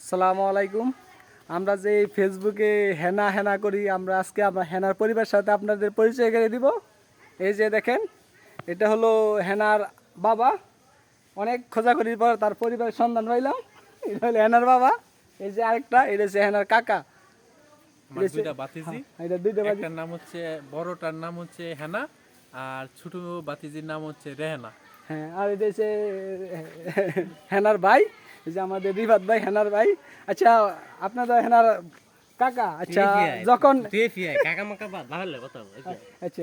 আসসালামু আলাইকুম। আমরা যে এই ফেসবুকে হেনা হেনা করি, আমরা আজকে আমরা হেনার পরিবারের সাথে আপনাদের পরিচয় করে দিব। এই যে দেখেন, এটা হলো হেনার বাবা। অনেক খোঁজাখুঁজির পর তার পরিবারের সন্ধান পাইলাম। এটা হলো হেনার বাবা। এই যে আরেকটা, এটা হচ্ছে হেনার কাকা। আমার দুইটা বাতিজি। এটা দুইটা বাজি। একটার নাম হচ্ছে, বড়টার নাম হচ্ছে হেনা, আর ছোট বাতিজির নাম হচ্ছে রেহেনা। হ্যাঁ, আর এটা হচ্ছে হেনার ভাই। এই যে আমাদের রিফাত ভাই, হেনার ভাই। আচ্ছা, আপনাদের হেনার কাকা। আচ্ছা, যখন আচ্ছা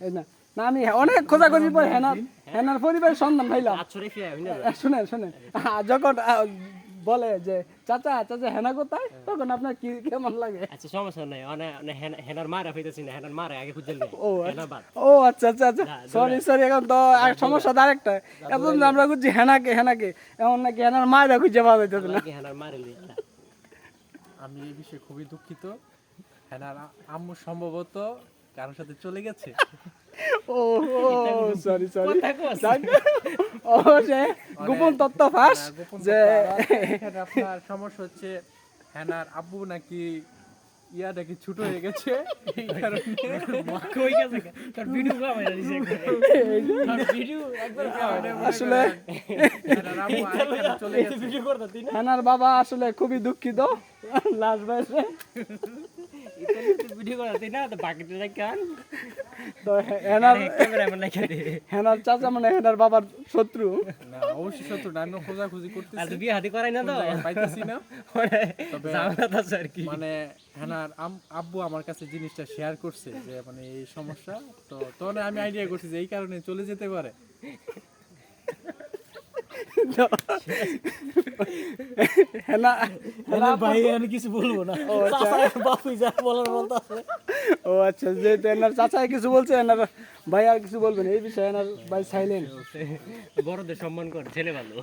এই না না, আমি অনেক খোঁজাখুঁজি পর হেনার পরিবারের সন্ধান পাইলাম। শুনেন শুনেন, যখন বলে যে চাচা চাচা হেনা কোথায়, তখন আপনার কি কেমন লাগে? আচ্ছা সমস্যা নাই, হেনার মারা হইতেছি না, হেনার মারা আগে খুঁজে ও ও আচ্ছা আচ্ছা আচ্ছা, সরি সরি। এখন তো সমস্যা আরেকটা, এখন আমরা খুঁজছি হেনাকে হেনাকে, এমন নাকি হেনার মায়েরা খুঁজে পাওয়া যাইতেছে না। হেনার মারে আমি এই বিষয়ে খুবই দুঃখিত। হেনার আম্মু সম্ভবত কারোর সাথে চলে গেছে। ও সরি সরি। ও সে গোপন তথ্য ফাঁস গোপন যে এখানে আপনার সমস্যা হচ্ছে হেনার আব্বু নাকি নাকি ছোট হয়ে গেছে, এই কারণে আসলে হেনার আম্মু আরেকখানে চলে গেছে। হেনার বাবা আসলে খুবই দুঃখিত লাস্ট বয়সে। ভিডিও করতে না তো বাকিটা কেন তো হেনার ক্যামেরাম্যান রেখে দে। হেনার চাচা মানে হেনার বাবার শত্রু। না, অবশ্যই শত্রু না, আমি খোঁজাখুঁজি আর করতেছি, তো বিয়ে হাতি করাই না তো, পাইতেছি না। তবে ঝামেলা আছে আর কি। মানে হেনার আব্বু আমার কাছে জিনিসটা শেয়ার করছে যে মানে এই সমস্যা, তো তখন আমি আইডিয়া করছি যে এই কারণে চলে যেতে পারে। হেনা হেনা ভাই আমি কিছু বলবো না, ও আচ্ছা বাপুই যা বলার বলতে আছে। ও আচ্ছা, যেহেতু এনার চাচাই কিছু বলছে, এনার ভাই আর কিছু বলবেন এই বিষয়ে? এনার ভাই সাইলেন্ট। বড়দের সম্মান কর, ছেলে ভালো।